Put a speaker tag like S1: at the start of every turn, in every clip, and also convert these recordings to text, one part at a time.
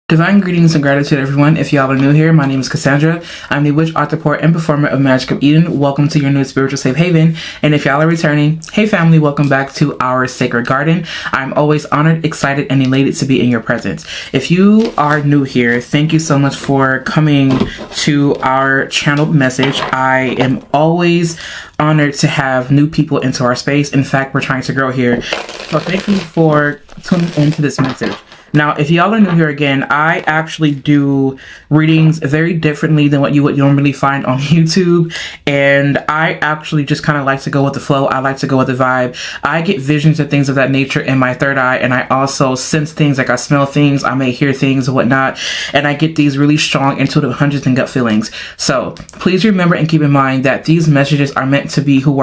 S1: Divine greetings and gratitude, everyone. If y'all are new here, my name is Cassandra. I'm the witch, author, poet, and performer of Magic of Eden. Welcome to your new spiritual safe haven. And if y'all are returning, hey family, welcome back to our sacred garden. I'm always honored, excited, and elated to be in your presence. If you are new here, thank you so much for coming to our channeled message. I am always honored to have new people into our space. In fact, we're trying to grow here. So thank you for tuning into this message. Now, if y'all are new here again, I actually do readings very differently than what you would normally find on YouTube. And I actually just kind of like to go with the flow. I like to go with the vibe. I get visions and things of that nature in my third eye. And I also sense things, like I smell things, I may hear things and whatnot. And I get these really strong intuitive hunches and gut feelings. So please remember and keep in mind that these messages are meant to be who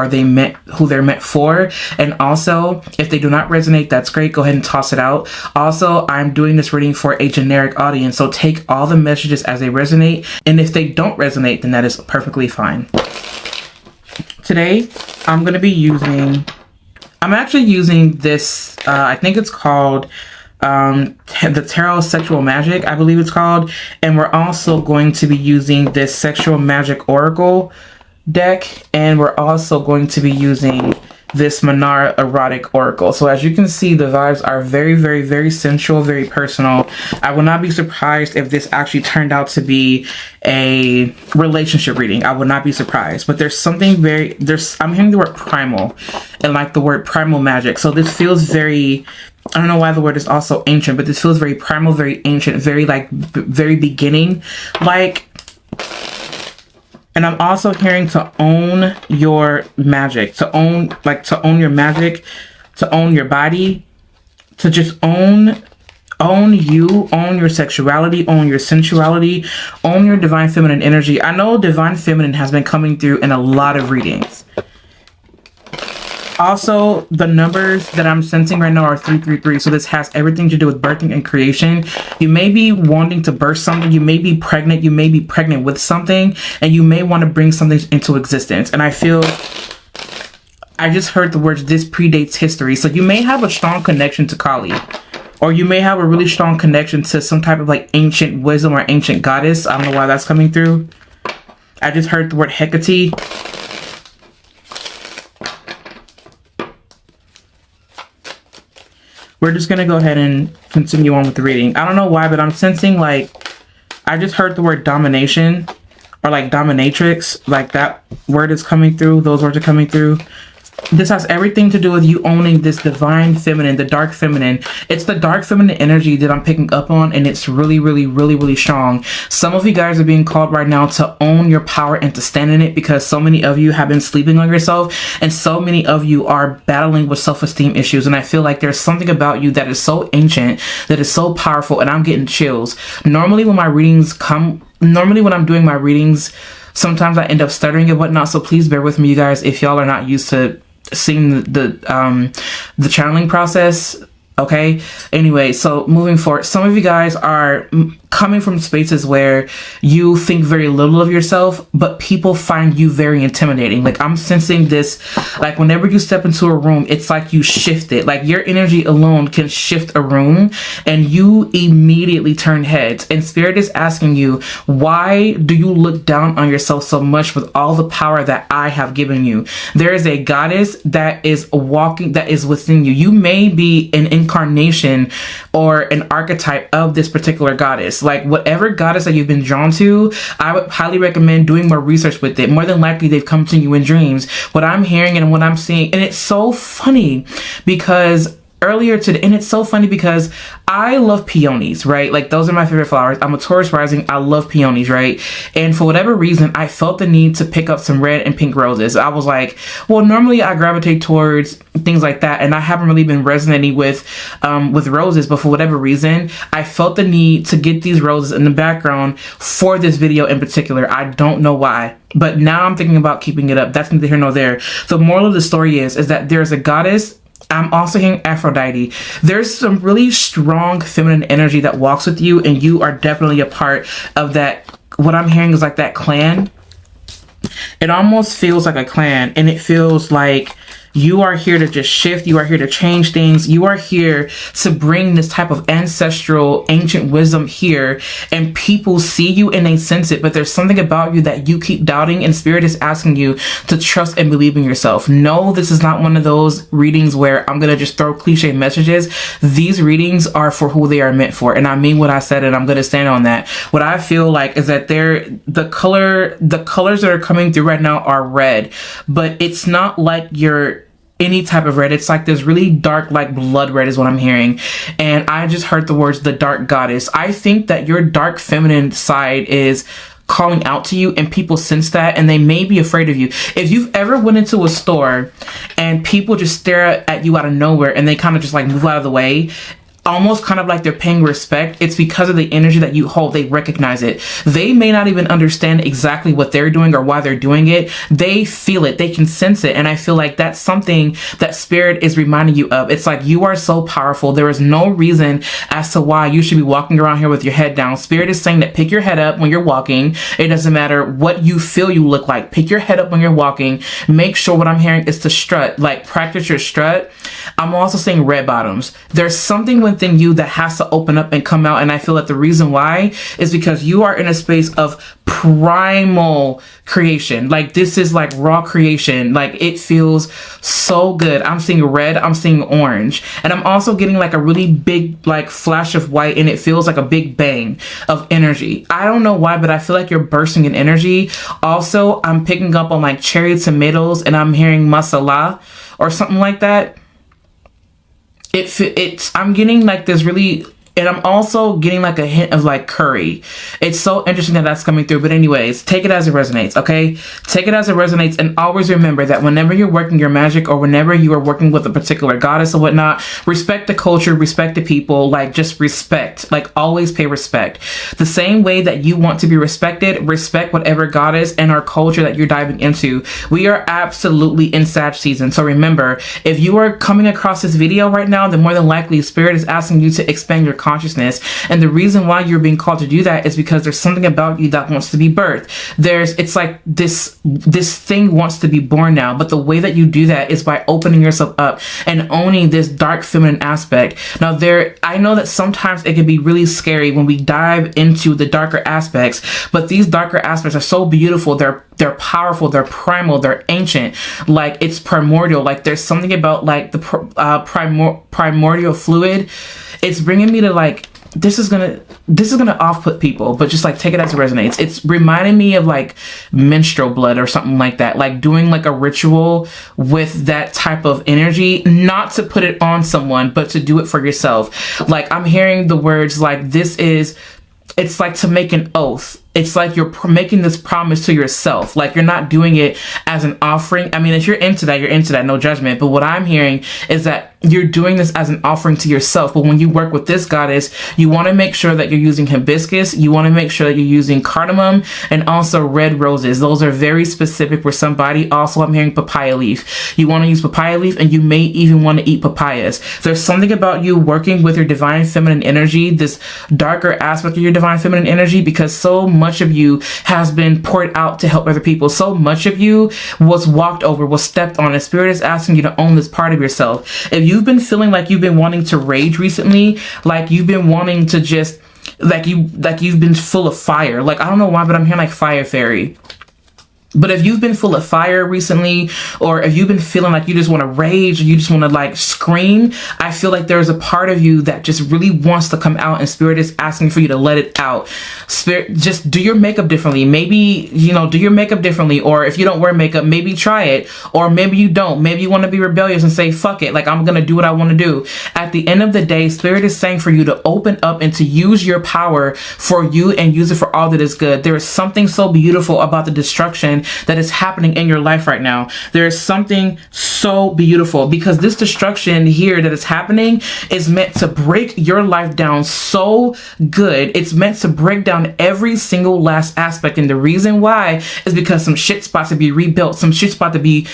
S1: they're meant for. And also, if they do not resonate, that's great. Go ahead and toss it out. Also, I'm doing this reading for a generic audience, so take all the messages as they resonate, and if they don't resonate, then that is perfectly fine. Today, I'm actually using this, I think it's called the Tarot Sexual Magic, I believe it's called, and we're also going to be using this Sexual Magic Oracle deck, and we're also going to be using this Manara Erotic Oracle. So as you can see, the vibes are very, very, very sensual, very personal. I would not be surprised if this actually turned out to be a relationship reading. I would not be surprised. But there's something I'm hearing the word primal and like the word primal magic. So this feels very, I don't know why the word is also ancient, but this feels very primal, very ancient, very like very beginning. And I'm also hearing to own your magic, to own your magic, to own your body, to just own you, own your sexuality, own your sensuality, own your divine feminine energy. I know divine feminine has been coming through in a lot of readings. Also, the numbers that I'm sensing right now are 333. So this has everything to do with birthing and creation. You may be wanting to birth something. You may be pregnant. You may be pregnant with something. And you may want to bring something into existence. And I just heard the words, this predates history. So you may have a strong connection to Kali. Or you may have a really strong connection to some type of like ancient wisdom or ancient goddess. I don't know why that's coming through. I just heard the word Hecate. We're just going to go ahead and continue on with the reading. I don't know why, but I'm sensing like, I just heard the word domination or like dominatrix, like that word is coming through. Those words are coming through. This has everything to do with you owning this divine feminine, the dark feminine. It's the dark feminine energy that I'm picking up on, and it's really, really, really, really strong. Some of you guys are being called right now to own your power and to stand in it, because so many of you have been sleeping on yourself, and so many of you are battling with self-esteem issues. And I feel like there's something about you that is so ancient, that is so powerful, and I'm getting chills. Normally when I'm doing my readings, sometimes I end up stuttering and whatnot, so please bear with me, you guys, if y'all are not used to seeing the channeling process. Okay, anyway, so moving forward, some of you guys are coming from spaces where you think very little of yourself, but people find you very intimidating. Like I'm sensing this, like whenever you step into a room, it's like you shift it. Like your energy alone can shift a room and you immediately turn heads. And Spirit is asking you, why do you look down on yourself so much with all the power that I have given you? There is a goddess that is within you. You may be an incarnation or an archetype of this particular goddess. Like whatever goddess that you've been drawn to, I would highly recommend doing more research with it. More than likely they've come to you in dreams. What I'm hearing and what I'm seeing, and it's so funny because earlier today, and it's so funny because I love peonies, right? Like those are my favorite flowers. I'm a Taurus rising. I love peonies, right? And for whatever reason, I felt the need to pick up some red and pink roses. I was like, well, normally I gravitate towards things like that, and I haven't really been resonating with roses, but for whatever reason, I felt the need to get these roses in the background for this video in particular. I don't know why, but now I'm thinking about keeping it up. That's neither here nor there. The moral of the story is that there's a goddess. I'm also hearing Aphrodite. There's some really strong feminine energy that walks with you, and you are definitely a part of that. What I'm hearing is like that clan. It almost feels like a clan, and it feels like You are here to just shift. You are here to change things. You are here to bring this type of ancestral ancient wisdom here, and people see you and they sense it, but there's something about you that you keep doubting, and Spirit is asking you to trust and believe in yourself. No, this is not one of those readings where I'm gonna just throw cliche messages. These readings are for who they are meant for, and I mean what I said, and I'm gonna stand on that. What I feel like is that the colors that are coming through right now are red, but it's not like you're any type of red. It's like this really dark, like blood red is what I'm hearing. And I just heard the words, the dark goddess. I think that your dark feminine side is calling out to you, and people sense that, and they may be afraid of you. If you've ever went into a store and people just stare at you out of nowhere and they kind of just like move out of the way, almost kind of like they're paying respect, it's because of the energy that you hold. They recognize it. They may not even understand exactly what they're doing or why they're doing it. They feel it. They can sense it. And I feel like that's something that Spirit is reminding you of. It's like you are so powerful. There is no reason as to why you should be walking around here with your head down. Spirit is saying that pick your head up when you're walking. It doesn't matter what you feel you look like. Pick your head up when you're walking. Make sure what I'm hearing is to strut, like practice your strut. I'm also saying red bottoms. There's something within you that has to open up and come out, and I feel that the reason why is because you are in a space of primal creation. Like this is like raw creation. Like it feels so good. I'm seeing red, I'm seeing orange, and I'm also getting like a really big like flash of white, and it feels like a big bang of energy. I don't know why, but I feel like you're bursting in energy. Also, I'm picking up on like cherry tomatoes, and I'm hearing masala or something like that. I'm getting like this really, and I'm also getting like a hint of like curry. It's so interesting that that's coming through. But anyways, take it as it resonates, okay? Take it as it resonates, and always remember that whenever you're working your magic, or whenever you are working with a particular goddess or whatnot, respect the culture, respect the people, like just respect, like always pay respect. The same way that you want to be respected, respect whatever goddess and our culture that you're diving into. We are absolutely in Sag season. So remember, if you are coming across this video right now, then more than likely Spirit is asking you to expand your consciousness, and the reason why you're being called to do that is because there's something about you that wants to be birthed. It's like this thing wants to be born now, but the way that you do that is by opening yourself up and owning this dark feminine aspect. Now I know that sometimes it can be really scary when we dive into the darker aspects, but these darker aspects are so beautiful. They're powerful, they're primal, they're ancient, like it's primordial. Like there's something about like the primordial fluid. It's bringing me to like, this is gonna off-put people, but just like take it as it resonates. It's reminding me of like menstrual blood or something like that, like doing like a ritual with that type of energy, not to put it on someone, but to do it for yourself. Like I'm hearing the words like it's like to make an oath. It's like you're making this promise to yourself. Like you're not doing it as an offering. I mean, if you're into that, you're into that, no judgment. But what I'm hearing is that you're doing this as an offering to yourself. But when you work with this goddess, you want to make sure that you're using hibiscus. You want to make sure that you're using cardamom and also red roses. Those are very specific for somebody. Also, I'm hearing papaya leaf. You want to use papaya leaf, and you may even want to eat papayas. There's something about you working with your divine feminine energy, this darker aspect of your divine feminine energy, because so much of you has been poured out to help other people. So much of you was walked over, was stepped on, and Spirit is asking you to own this part of yourself. If you've been feeling like you've been wanting to rage recently, like you've been wanting to just like you've been full of fire, like I don't know why, but I'm hearing like fire fairy. But if you've been full of fire recently, or if you've been feeling like you just want to rage, or you just want to like scream, I feel like there's a part of you that just really wants to come out, and Spirit is asking for you to let it out. Spirit, just do your makeup differently. Maybe, do your makeup differently. Or if you don't wear makeup, maybe try it. Or maybe you don't. Maybe you want to be rebellious and say, fuck it. Like I'm going to do what I want to do. At the end of the day, Spirit is saying for you to open up and to use your power for you and use it for all that is good. There is something so beautiful about the destruction that is happening in your life right now. There is something so beautiful, because this destruction here that is happening is meant to break your life down so good. It's meant to break down every single last aspect, and the reason why is because some shit's about to be rebuilt, some shit's about to be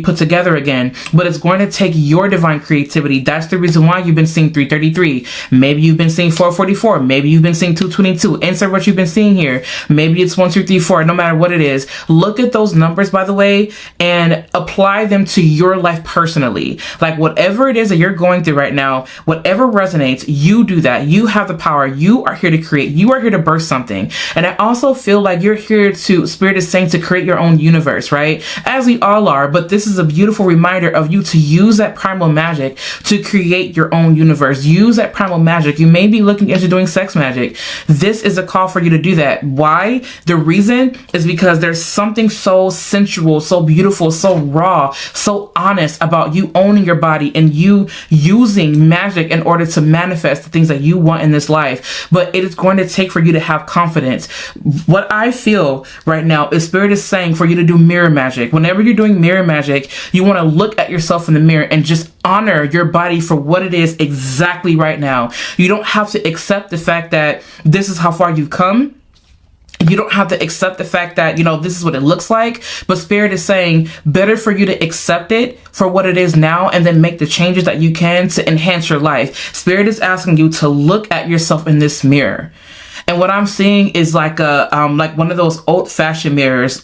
S1: put together again. But it's going to take your divine creativity. That's the reason why you've been seeing 333. Maybe you've been seeing 444. Maybe you've been seeing 222. Insert what you've been seeing here. Maybe it's 1, 2, 3, 4. No matter what it is, look at those numbers, by the way, and apply them to your life personally. Like whatever it is that you're going through right now, whatever resonates, you do that. You have the power. You are here to create. You are here to birth something. And I also feel like you're here to, Spirit is saying, to create your own universe, right? As we all are, but this is a beautiful reminder of you to use that primal magic to create your own universe. Use that primal magic. You may be looking into doing sex magic. This is a call for you to do that. Why? The reason is because there's something so sensual, so beautiful, so raw, so honest about you owning your body and you using magic in order to manifest the things that you want in this life. But it is going to take for you to have confidence. What I feel right now is Spirit is saying for you to do mirror magic. Whenever you're doing mirror magic, you want to look at yourself in the mirror and just honor your body for what it is exactly right now. You don't have to accept the fact that this is how far you've come. You don't have to accept the fact that, you know, this is what it looks like, but Spirit is saying better for you to accept it for what it is now and then make the changes that you can to enhance your life. Spirit is asking you to look at yourself in this mirror. And what I'm seeing is like like one of those old fashioned mirrors.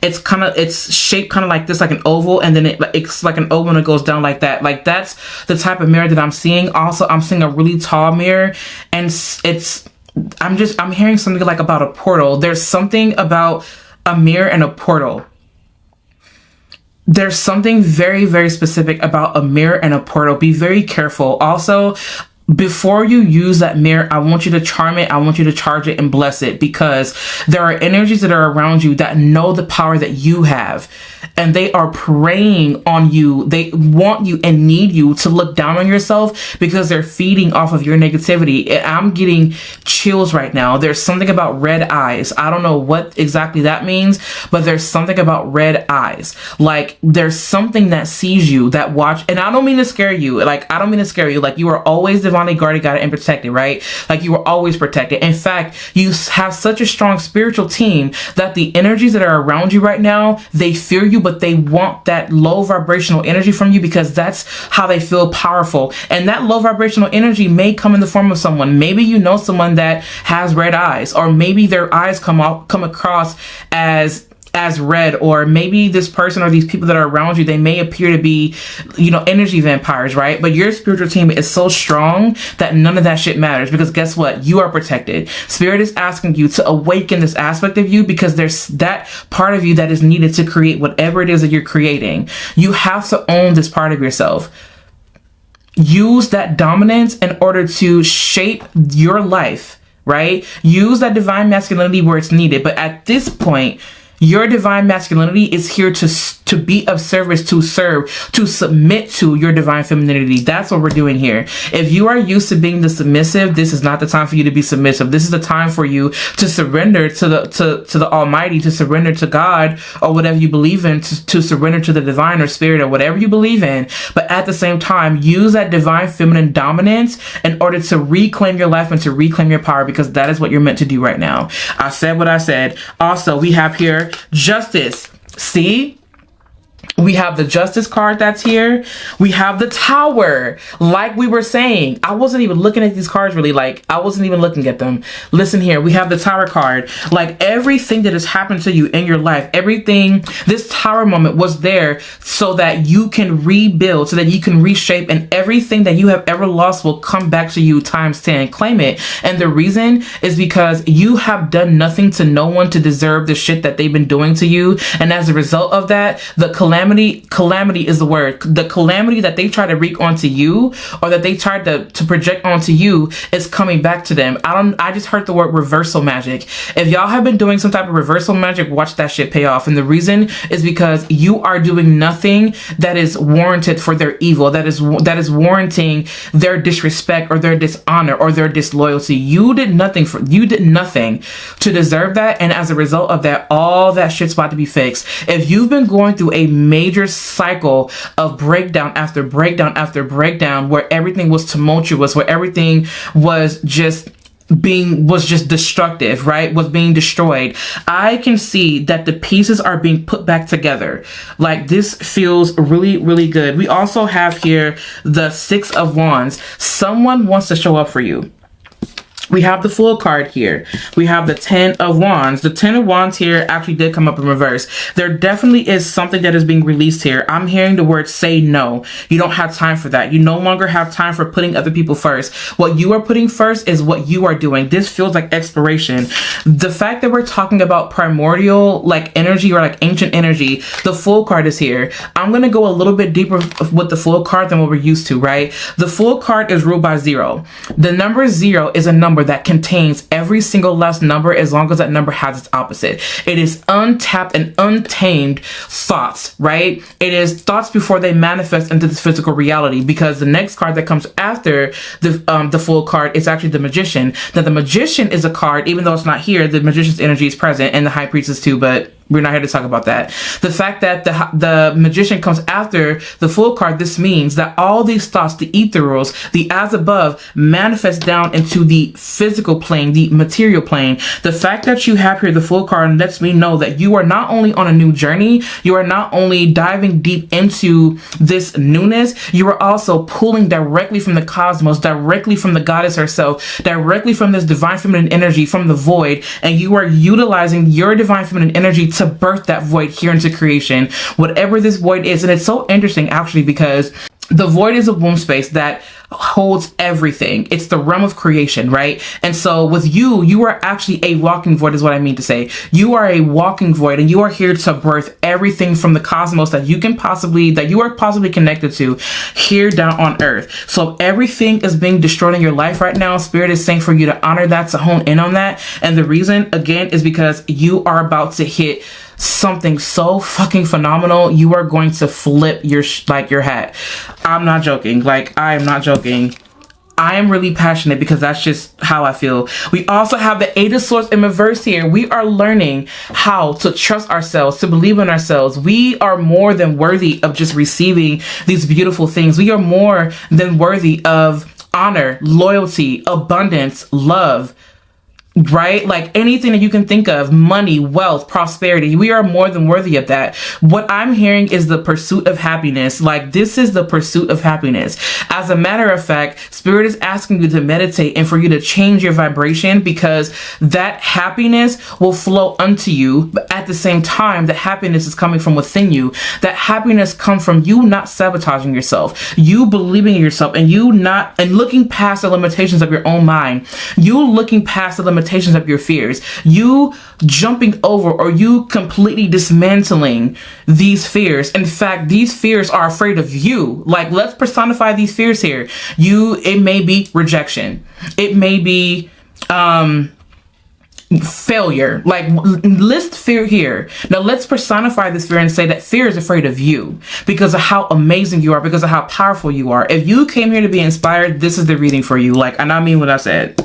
S1: It's shaped kind of like this, like an oval, and then it's like an oval and it goes down like that. Like that's the type of mirror that I'm seeing. Also, I'm seeing a really tall mirror, and I'm hearing something like about a portal. There's something about a mirror and a portal. There's something very, very specific about a mirror and a portal. Be very careful. Also, before you use that mirror, I want you to charm it. I want you to charge it and bless it, because there are energies that are around you that know the power that you have. And they are preying on you. They want you and need you to look down on yourself because they're feeding off of your negativity. I'm getting chills right now. There's something about red eyes. I don't know what exactly that means, but there's something about red eyes. Like there's something that sees you, that watch. And I don't mean to scare you. Like you are always divinely guarded, guided, and protected, right? Like you are always protected. In fact, you have such a strong spiritual team that the energies that are around you right now, they fear you, but they want that low vibrational energy from you because that's how they feel powerful. And that low vibrational energy may come in the form of someone. Maybe you know someone that has red eyes, or maybe their eyes come across as red, or maybe this person or these people that are around you, they may appear to be, you know, energy vampires, right? But your spiritual team is so strong that none of that shit matters, because guess what? You are protected. Spirit is asking you to awaken this aspect of you, because there's that part of you that is needed to create whatever it is that you're creating. You have to own this part of yourself. Use that dominance in order to shape your life, right? Use that divine masculinity where it's needed. But at this point, your divine masculinity is here to be of service, to serve, to submit to your divine femininity. That's what we're doing here. If you are used to being the submissive, this is not the time for you to be submissive. This is the time for you to surrender to the Almighty, to surrender to God, or whatever you believe in, to surrender to the divine or spirit or whatever you believe in. But at the same time, use that divine feminine dominance in order to reclaim your life and to reclaim your power, because that is what you're meant to do right now. I said what I said. Also, we have here Justice. See? We have the Justice card that's here. We have the Tower. Like we were saying, I wasn't even looking at these cards really. Like, I wasn't even looking at them. Listen here. We have the Tower card. Like, everything that has happened to you in your life, everything, this Tower moment was there so that you can rebuild, so that you can reshape, and everything that you have ever lost will come back to you times 10. Claim it. And the reason is because you have done nothing to no one to deserve the shit that they've been doing to you. And as a result of that, the calamity is the word. The calamity that they try to wreak onto you, or that they tried to project onto you, is coming back to them. I just heard the word reversal magic. If y'all have been doing some type of reversal magic, watch that shit pay off. And the reason is because you are doing nothing that is warranted for their evil, that is warranting their disrespect or their dishonor or their disloyalty. You did nothing to deserve that. And as a result of that, all that shit's about to be fixed. If you've been going through a major cycle of breakdown after breakdown after breakdown, where everything was tumultuous, where everything was just destructive, right? Was being destroyed. I can see that the pieces are being put back together. Like, this feels really, really good. We also have here the Six of Wands. Someone wants to show up for you. We have the Fool card here. We have the 10 of Wands. The 10 of Wands here actually did come up in reverse. There definitely is something that is being released here. I'm hearing the word say no. You don't have time for that. You no longer have time for putting other people first. What you are putting first is what you are doing. This feels like exploration. The fact that we're talking about primordial like energy or like ancient energy, the Fool card is here. I'm going to go a little bit deeper with the Fool card than what we're used to, right? The Fool card is ruled by 0. The number 0 is a number that contains every single last number as long as that number has its opposite. It is untapped and untamed thoughts, right? It is thoughts before they manifest into this physical reality, because the next card that comes after the Fool card is actually the Magician. Now the Magician is a card, even though it's not here, the Magician's energy is present, and the High Priestess too, but we're not here to talk about that. The fact that the Magician comes after the Fool card, this means that all these thoughts, the ethereals, the as above, manifest down into the physical plane, the material plane. The fact that you have here the Fool card lets me know that you are not only on a new journey, you are not only diving deep into this newness, you are also pulling directly from the cosmos, directly from the goddess herself, directly from this divine feminine energy, from the void, and you are utilizing your divine feminine energy to birth that void here into creation, whatever this void is. And it's so interesting actually, because the void is a womb space that holds everything. It's the realm of creation, right? And so with you, you are actually a walking void is what I mean to say. You are a walking void, and you are here to birth everything from the cosmos that you are possibly connected to here down on earth. So everything is being destroyed in your life right now. Spirit is saying for you to honor that, to hone in on that. And the reason again is because you are about to hit something so fucking phenomenal. You are going to flip your hat. I'm not joking. Like, I am not joking. I am really passionate because that's just how I feel. We also have the 8 of Swords in reverse here. We are learning how to trust ourselves, to believe in ourselves. We are more than worthy of just receiving these beautiful things. We are more than worthy of honor, loyalty, abundance, love, right? Like anything that you can think of, money, wealth, prosperity. We are more than worthy of that. What I'm hearing is the pursuit of happiness. Like this is the pursuit of happiness. As a matter of fact, Spirit is asking you to meditate and for you to change your vibration, because that happiness will flow unto you. But at the same time, the happiness is coming from within you. That happiness comes from you not sabotaging yourself, you believing in yourself, and looking past the limitations of your own mind. You looking past the limitations of your fears, you jumping over or you completely dismantling these fears. In fact, these fears are afraid of you. Like, let's personify these fears here. It may be rejection. It may be failure. Like, list fear here. Now let's personify this fear and say that fear is afraid of you because of how amazing you are, because of how powerful you are. If you came here to be inspired, this is the reading for you. Like, and I mean what I said.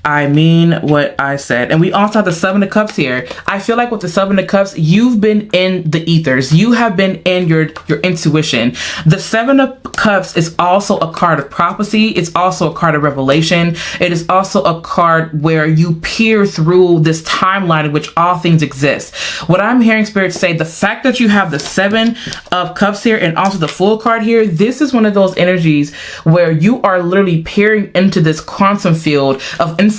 S1: I mean what I said. And we also have the 7 of Cups here. I feel like with the 7 of Cups, you've been in the ethers. You have been in your intuition. The 7 of Cups is also a card of prophecy. It's also a card of revelation. It is also a card where you peer through this timeline in which all things exist. What I'm hearing Spirit say, the fact that you have the 7 of Cups here and also the Fool card here, this is one of those energies where you are literally peering into this quantum field of information.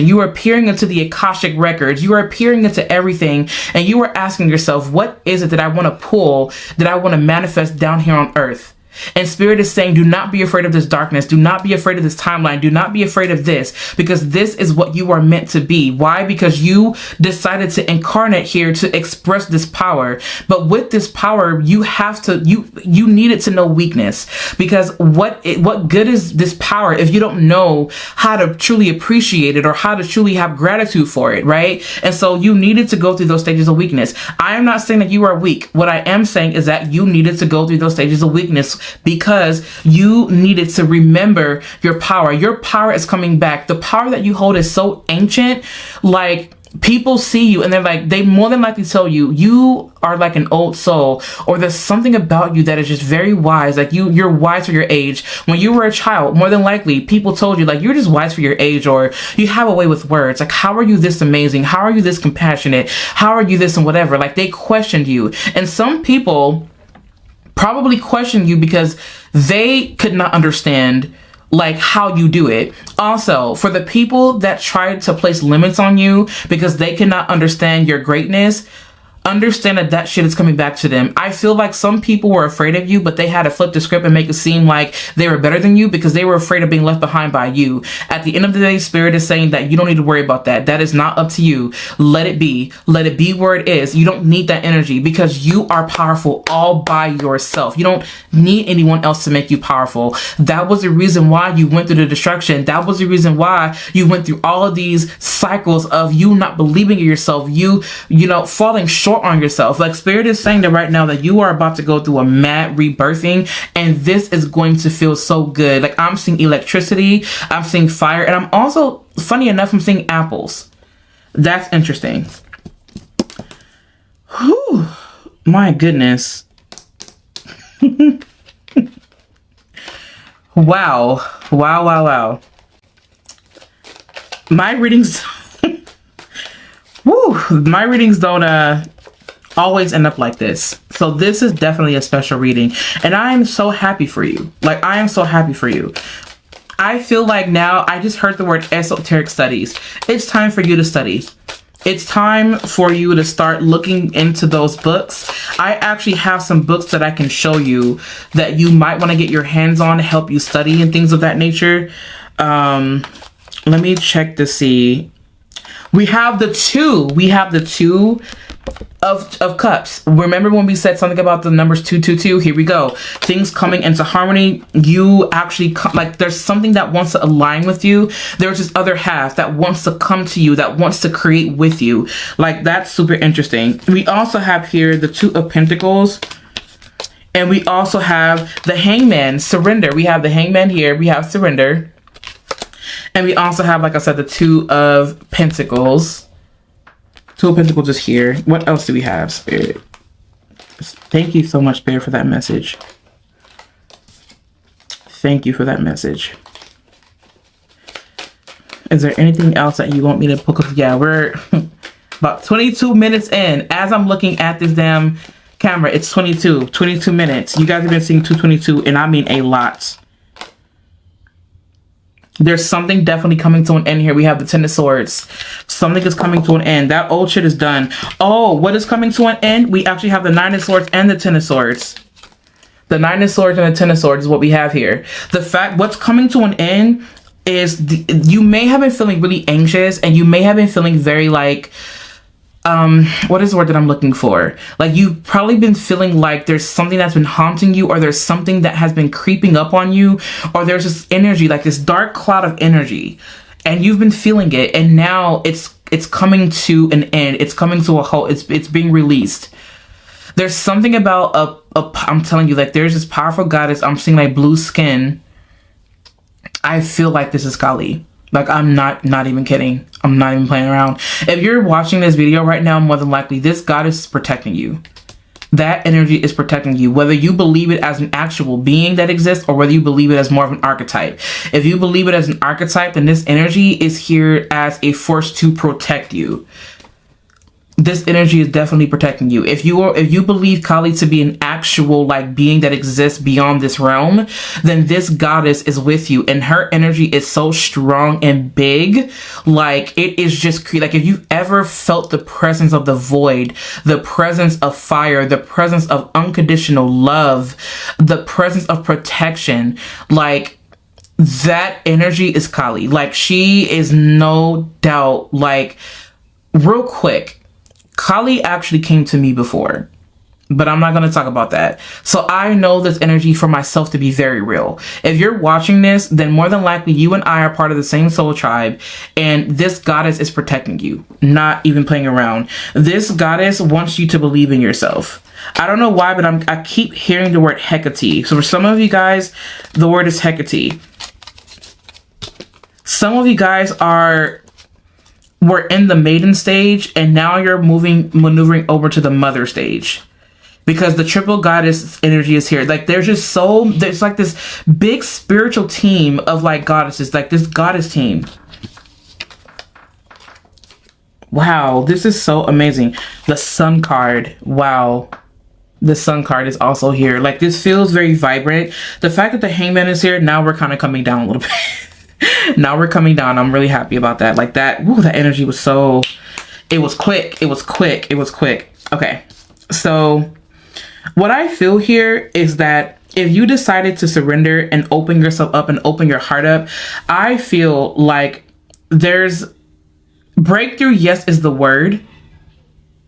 S1: You are peering into the Akashic records. You are peering into everything, and you are asking yourself, what is it that I want to pull, that I want to manifest down here on earth? And Spirit is saying, do not be afraid of this darkness. Do not be afraid of this timeline. Do not be afraid of this, because this is what you are meant to be. Why? Because you decided to incarnate here to express this power. But with this power, you have to, you needed to know weakness, because what good is this power if you don't know how to truly appreciate it or how to truly have gratitude for it, right? And so you needed to go through those stages of weakness. I am not saying that you are weak. What I am saying is that you needed to go through those stages of weakness, because you needed to remember your power. Your power is coming back. The power that you hold is so ancient. Like, people see you and they're like, they more than likely tell you, you are like an old soul, or there's something about you that is just very wise. Like you're wise for your age. When you were a child, more than likely people told you like, you're just wise for your age, or you have a way with words. Like, how are you this amazing? How are you this compassionate? How are you this and whatever? Like, they questioned you. And some people probably questioned you because they could not understand like how you do it. Also, for the people that try to place limits on you because they cannot understand your greatness, understand that that shit is coming back to them. I feel like some people were afraid of you, but they had to flip the script and make it seem like they were better than you because they were afraid of being left behind by you. At the end of the day, Spirit is saying that you don't need to worry about that. That is not up to you. Let it be. Let it be where it is. You don't need that energy because you are powerful all by yourself. You don't need anyone else to make you powerful. That was the reason why you went through the destruction. That was the reason why you went through all of these cycles of you not believing in yourself, you know, falling short on yourself. Like, Spirit is saying that right now that you are about to go through a mad rebirthing, and this is going to feel so good. Like, I'm seeing electricity, I'm seeing fire, and I'm also, funny enough, I'm seeing apples. That's interesting. Whew, my goodness. Wow. My readings my readings don't always end up like this. So this is definitely a special reading, and I am so happy for you. Like, I am so happy for you. I feel like now I just heard the word esoteric studies. It's time for you to study. It's time for you to start looking into those books. I actually have some books that I can show you that you might want to get your hands on to help you study and things of that nature. Let me check to see. We have the two of cups. Remember when we said something about the numbers 222? Here we go. Things coming into harmony. You actually like, there's something that wants to align with you. There's this other half that wants to come to you, that wants to create with you. Like, that's super interesting. We also have here the 2 of Pentacles. And we also have the Hangman, surrender. We have the Hangman here. We have surrender. And we also have, like I said, the 2 of Pentacles. 2 of Pentacles is here. What else do we have, Spirit? Thank you so much, Spirit, for that message. Thank you for that message. Is there anything else that you want me to poke up? Yeah, we're about 22 minutes in. As I'm looking at this damn camera, it's 22 minutes. You guys have been seeing 222, and I mean a lot. There's something definitely coming to an end here. We have the 10 of Swords. Something is coming to an end. That old shit is done. Oh, what is coming to an end? We actually have the 9 of Swords and the 10 of Swords. The 9 of Swords and the 10 of Swords is what we have here. The fact, what's coming to an end is you may have been feeling really anxious, and you may have been feeling very like, what is the word that I'm looking for? Like, you've probably been feeling like there's something that's been haunting you, or there's something that has been creeping up on you, or there's this energy, like this dark cloud of energy, and you've been feeling it, and now it's coming to an end. It's coming to a halt. It's being released. There's something about I'm telling you, like, there's this powerful goddess. I'm seeing like blue skin. I feel like this is Kali. Like, I'm not even kidding. I'm not even playing around. If you're watching this video right now, more than likely, this goddess is protecting you. That energy is protecting you. Whether you believe it as an actual being that exists, or whether you believe it as more of an archetype. If you believe it as an archetype, then this energy is here as a force to protect you. This energy is definitely protecting you. If you believe Kali to be an actual like being that exists beyond this realm, then this goddess is with you, and her energy is so strong and big. Like, it is just like, if you've ever felt the presence of the void, the presence of fire, the presence of unconditional love, the presence of protection, like, that energy is Kali. Like, she is no doubt, like, real quick, Kali actually came to me before, but I'm not going to talk about that. So I know this energy for myself to be very real. If you're watching this, then more than likely you and I are part of the same soul tribe, and this goddess is protecting you, not even playing around. This goddess wants you to believe in yourself. I don't know why, but I keep hearing the word Hecate. So for some of you guys, the word is Hecate. Some of you guys were in the maiden stage, and now you're maneuvering over to the mother stage, because the triple goddess energy is here. Like, there's like this big spiritual team of like goddesses, like this goddess team. Wow, this is so amazing. The Sun card. Wow. The Sun card is also here. Like, this feels very vibrant. The fact that the Hangman is here, now we're kind of coming down a little bit. Now we're coming down. I'm really happy about that. Like, that, woo, that energy was so, it was quick. It was quick. It was quick. Okay. So what I feel here is that if you decided to surrender and open yourself up and open your heart up, I feel like there's breakthrough. Yes, is the word,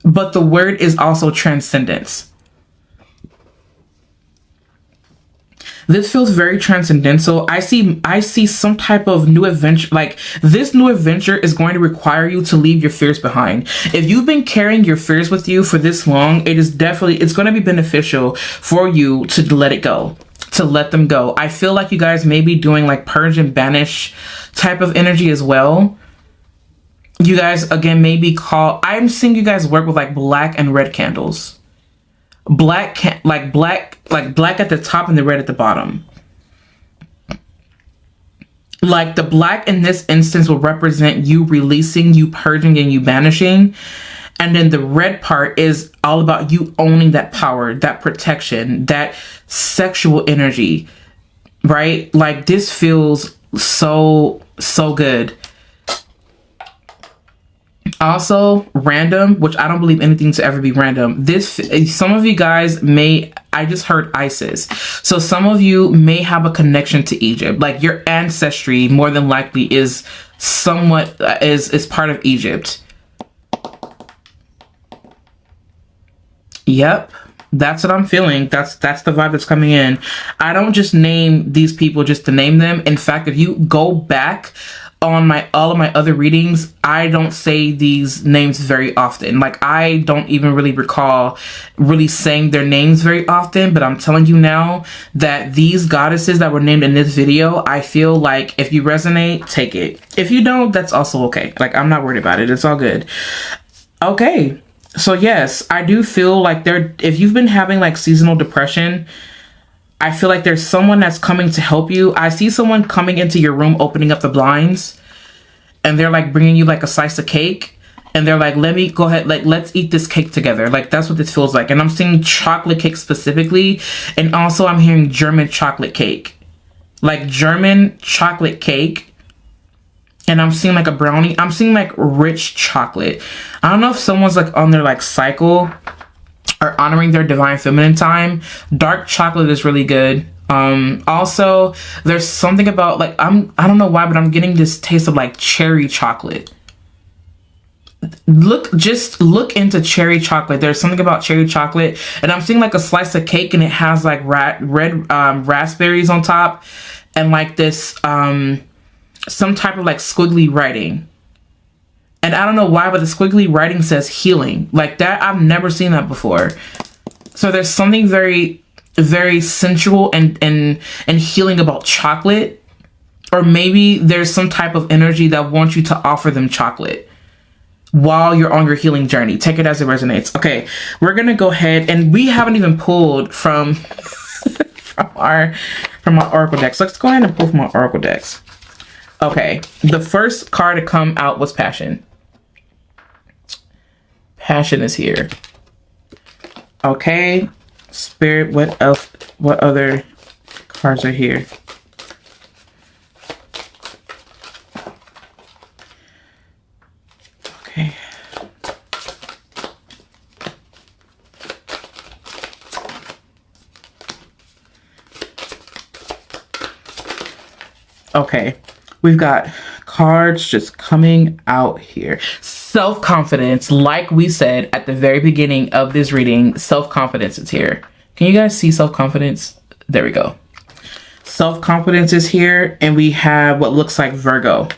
S1: but the word is also transcendence. This feels very transcendental. I see some type of new adventure. Like, this new adventure is going to require you to leave your fears behind. If you've been carrying your fears with you for this long, it's going to be beneficial for you to let it go, to let them go. I feel like you guys may be doing like purge and banish type of energy as well. You guys, again, maybe I'm seeing you guys work with like black and red candles. Black at the top and the red at the bottom. Like, the black in this instance will represent you releasing, you purging, and you banishing. And then the red part is all about you owning that power, that protection, that sexual energy, right? Like, this feels so good. Also, random, which I don't believe anything to ever be random. Some of you guys I just heard Isis. So some of you may have a connection to Egypt. Like, your ancestry more than likely is somewhat, is part of Egypt. Yep. That's what I'm feeling. That's the vibe that's coming in. I don't just name these people just to name them. In fact, if you go back on all of my other readings, I don't say these names very often. Like, I don't even really recall really saying their names very often, but I'm telling you now that these goddesses that were named in this video, I feel like if you resonate, take it. If you don't, that's also okay. Like, I'm not worried about it. It's all good. Okay. So yes, I do feel like if you've been having like seasonal depression, I feel like there's someone that's coming to help you. I see someone coming into your room, opening up the blinds, and they're like bringing you like a slice of cake. And they're like, let's eat this cake together. Like, that's what this feels like. And I'm seeing chocolate cake specifically. And also I'm hearing German chocolate cake. Like, German chocolate cake. And I'm seeing like a brownie. I'm seeing like rich chocolate. I don't know if someone's like on their like cycle or honoring their divine feminine time. Dark chocolate is really good. Also, there's something about like, I don't know why, but I'm getting this taste of like cherry chocolate. Just look into cherry chocolate. There's something about cherry chocolate, and I'm seeing like a slice of cake, and it has like red raspberries on top, and like this some type of like squiggly writing. And I don't know why, but the squiggly writing says healing. Like that, I've never seen that before. So there's something very, very sensual and healing about chocolate. Or maybe there's some type of energy that wants you to offer them chocolate while you're on your healing journey. Take it as it resonates. Okay, we're gonna go ahead, and we haven't even pulled from from our oracle decks. Let's go ahead and pull from our oracle decks. Okay, the first card to come out was Passion. Passion is here. Okay, Spirit, what else? What other cards are here? Okay. Okay, we've got cards just coming out here. Self-confidence, like we said at the very beginning of this reading, self-confidence is here. Can you guys see self-confidence? There we go. Self-confidence is here, and we have what looks like Virgo.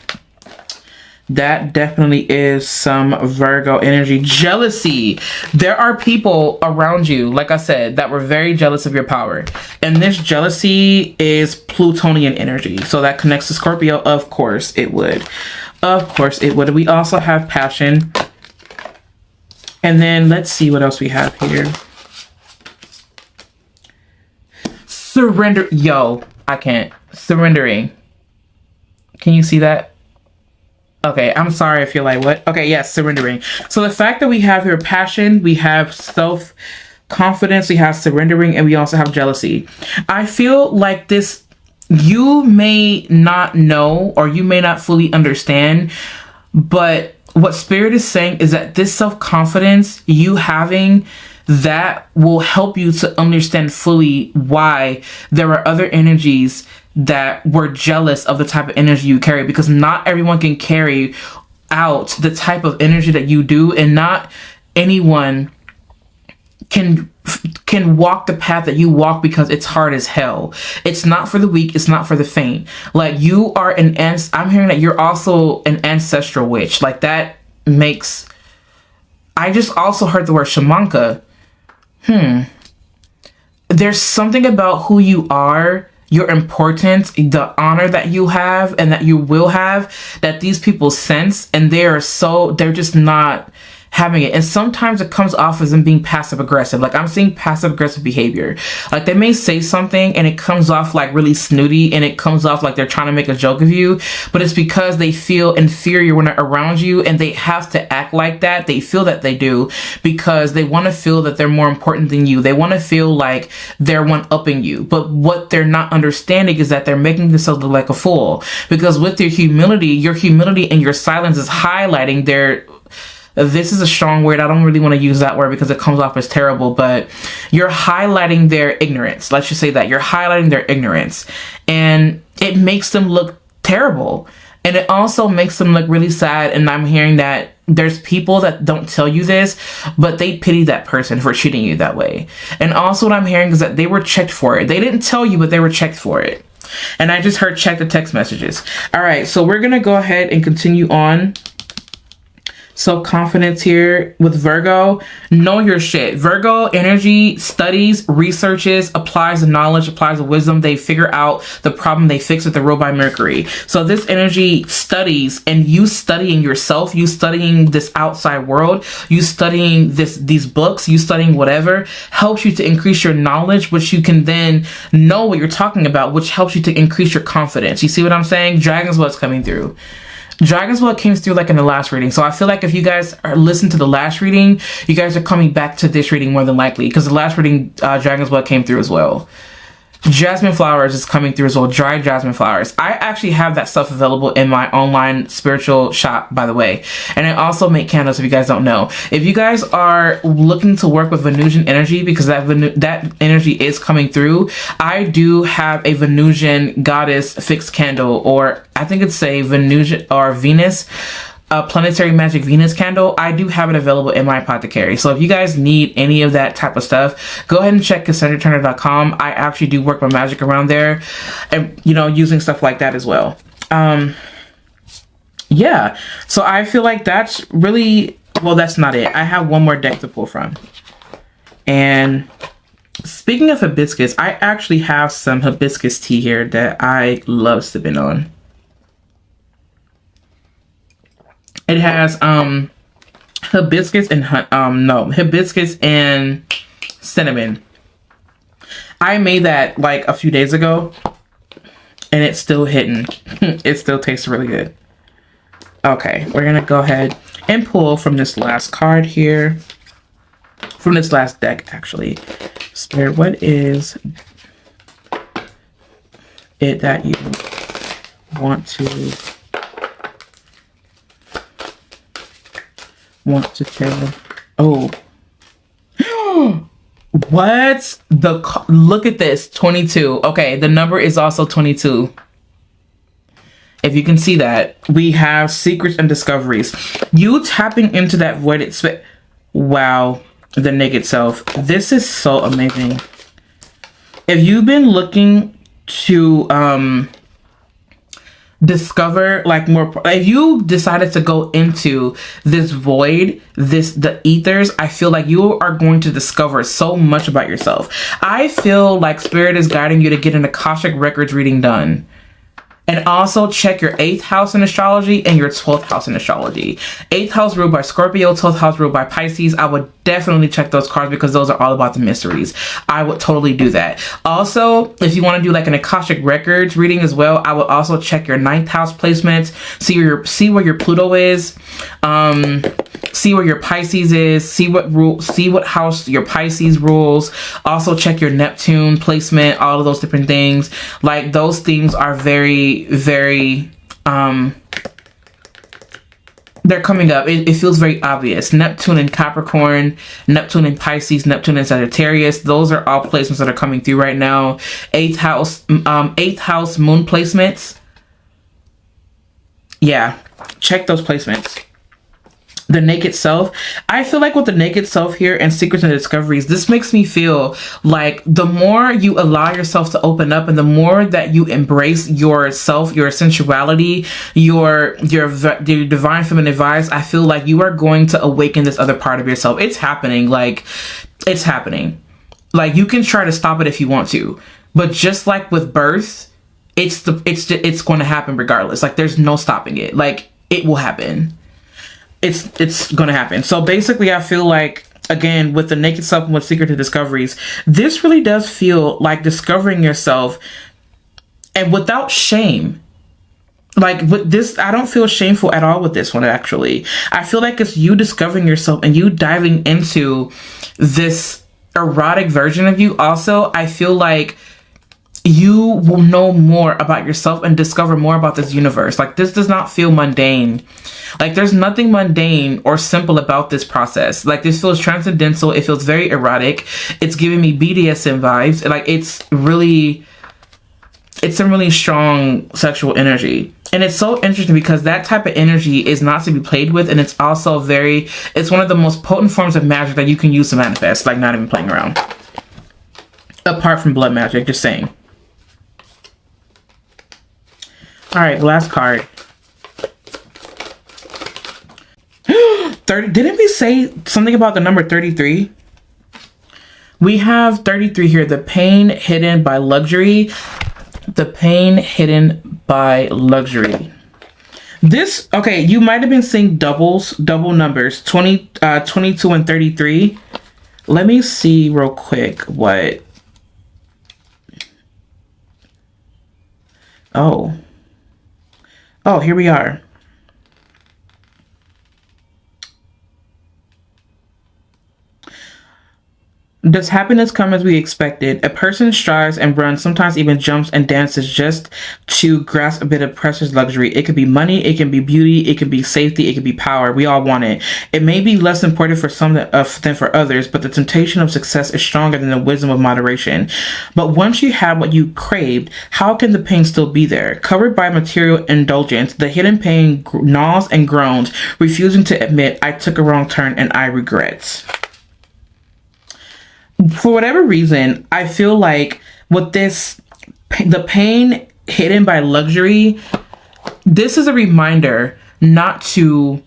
S1: That definitely is some Virgo energy. Jealousy. There are people around you, like I said, that were very jealous of your power. And this jealousy is Plutonian energy. So that connects to Scorpio. Of course it would. Of course it would. We also have Passion. And then let's see what else we have here. Surrender. Yo, I can't. Surrendering. Can you see that? Okay, I'm sorry if you're like, what? Okay, yes, surrendering. So the fact that we have here Passion, we have confidence, we have surrendering, and we also have jealousy. I feel like this, you may not know or you may not fully understand, but what Spirit is saying is that this self-confidence, you having that, will help you to understand fully why there are other energies that were jealous of the type of energy you carry, because not everyone can carry out the type of energy that you do, and not anyone can walk the path that you walk, because it's hard as hell. It's not for the weak. It's not for the faint. Like, you are I'm hearing that you're also an ancestral witch. Like, that makes, I just also heard the word shamanka. There's something about who you are, your importance, the honor that you have and that you will have, that these people sense, and they're just not having it. And sometimes it comes off as them being passive aggressive. Like, I'm seeing passive aggressive behavior. Like, they may say something and it comes off like really snooty, and it comes off like they're trying to make a joke of you, but it's because they feel inferior when they're around you, and they have to act like that. They feel that they do because they want to feel that they're more important than you. They want to feel like they're one-upping you. But what they're not understanding is that they're making themselves look like a fool, because with your humility and your silence is highlighting this is a strong word. I don't really want to use that word because it comes off as terrible, but you're highlighting their ignorance. Let's just say that you're highlighting their ignorance, and it makes them look terrible. And it also makes them look really sad. And I'm hearing that there's people that don't tell you this, but they pity that person for treating you that way. And also what I'm hearing is that they were checked for it. They didn't tell you, but they were checked for it. And I just heard check the text messages. All right, so we're going to go ahead and continue on. Self-confidence here with Virgo. Know your shit. Virgo energy studies, researches, applies the knowledge, applies the wisdom. They figure out the problem, they fix it, the rule by Mercury. So this energy studies, and you studying yourself, you studying this outside world, you studying these books, you studying whatever, helps you to increase your knowledge, which you can then know what you're talking about, which helps you to increase your confidence. You see what I'm saying? Dragon's what's coming through. Dragon's Blood came through like in the last reading. So I feel like if you guys are listening to the last reading, you guys are coming back to this reading more than likely, because the last reading, Dragon's Blood came through as well. Jasmine flowers is coming through as well. Dried jasmine flowers. I actually have that stuff available in my online spiritual shop, by the way. And I also make candles, if you guys don't know. If you guys are looking to work with Venusian energy, because that energy is coming through, I do have a Venusian goddess fixed candle, or I think it's a Venusian or Venus, a planetary magic Venus candle. I do have it available in my apothecary. So if you guys need any of that type of stuff, go ahead and check CassandraTurner.com. I actually do work my magic around there, and using stuff like that as well. Yeah, so I feel like that's really, well, that's not it. I have one more deck to pull from. And speaking of hibiscus, I actually have some hibiscus tea here that I love sipping on. It has hibiscus and cinnamon. I made that like a few days ago, and it's still hitting. It still tastes really good. Okay, we're gonna go ahead and pull from this last card here. From this last deck, actually. Spirit, what is it that you want to tell? Oh. What? Look at this. 22. Okay, the number is also 22. If you can see that, we have secrets and discoveries. You tapping into that voided space. Wow. The naked self. This is so amazing. If you've been looking to discover like more, if you decided to go into this void, the ethers, I feel like you are going to discover so much about yourself. I feel like Spirit is guiding you to get an Akashic Records reading done. And also check your 8th house in astrology and your 12th house in astrology. 8th house ruled by Scorpio, 12th house ruled by Pisces. I would definitely check those cards because those are all about the mysteries. I would totally do that. Also, if you want to do like an Akashic Records reading as well, I would also check your 9th house placements. See where your Pluto is. See where your Pisces is. See what house your Pisces rules. Also check your Neptune placement. All of those different things. Like, those things are very, very they're coming up. It feels very obvious. Neptune and Capricorn, Neptune and Pisces, Neptune and Sagittarius. Those are all placements that are coming through right now. Eighth house moon placements. Yeah, check those placements. The naked self. I feel like with the naked self here and secrets and discoveries, this makes me feel like the more you allow yourself to open up and the more that you embrace yourself, your sensuality, your divine feminine vibes, I feel like you are going to awaken this other part of yourself. It's happening. Like, it's happening. Like, you can try to stop it if you want to, but just like with birth, it's going to happen regardless. Like, there's no stopping it. Like, it will happen. It's gonna happen. So basically, I feel like, again, with the naked self and with secret to discoveries, this really does feel like discovering yourself, and without shame. Like, with this, I don't feel shameful at all with this one, actually. I feel like it's you discovering yourself and you diving into this erotic version of you. Also, I feel like you will know more about yourself and discover more about this universe. Like, this does not feel mundane. Like, there's nothing mundane or simple about this process. Like, this feels transcendental. It feels very erotic. It's giving me BDSM vibes. Like, it's some really strong sexual energy. And it's so interesting because that type of energy is not to be played with. And it's also it's one of the most potent forms of magic that you can use to manifest. Like, not even playing around. Apart from blood magic, just saying. All right, last card. 30. Didn't we say something about the number 33? We have 33 here. The pain hidden by luxury. The pain hidden by luxury. This, okay, you might have been seeing double numbers, 22 and 33. Let me see real quick what. Oh, here we are. Does happiness come as we expected? A person strives and runs, sometimes even jumps and dances just to grasp a bit of precious luxury. It could be money, it can be beauty, it can be safety, it can be power. We all want it. It may be less important for some than for others, but the temptation of success is stronger than the wisdom of moderation. But once you have what you craved, how can the pain still be there? Covered by material indulgence, the hidden pain gnaws and groans, refusing to admit, I took a wrong turn and I regret. For whatever reason, I feel like with this, the pain hidden by luxury, this is a reminder not to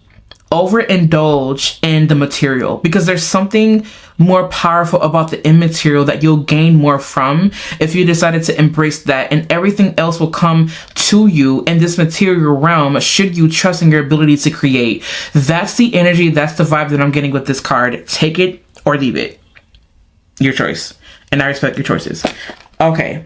S1: overindulge in the material, because there's something more powerful about the immaterial that you'll gain more from if you decided to embrace that, and everything else will come to you in this material realm should you trust in your ability to create. That's the energy, that's the vibe that I'm getting with this card. Take it or leave it. Your choice. And I respect your choices. Okay.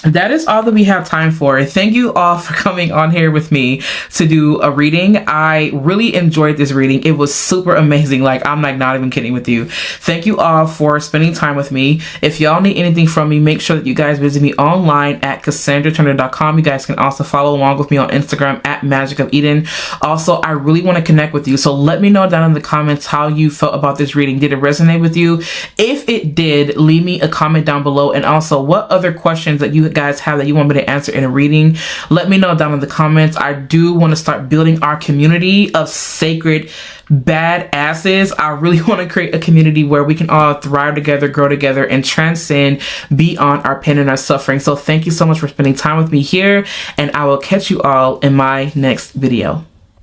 S1: That is all that we have time for. Thank you all for coming on here with me to do a reading. I really enjoyed this reading. It was super amazing. Like, I'm like not even kidding with you. Thank you all for spending time with me. If y'all need anything from me, make sure that you guys visit me online at CassandraTurner.com. You guys can also follow along with me on Instagram at Magic of Eden. Also, I really want to connect with you. So let me know down in the comments how you felt about this reading. Did it resonate with you? If it did, leave me a comment down below. And also, what other questions that you guys have that you want me to answer in a reading, let me know down in the comments. I do want to start building our community of sacred badasses. I really want to create a community where we can all thrive together, grow together, and transcend beyond our pain and our suffering. So thank you so much for spending time with me here, and I will catch you all in my next video.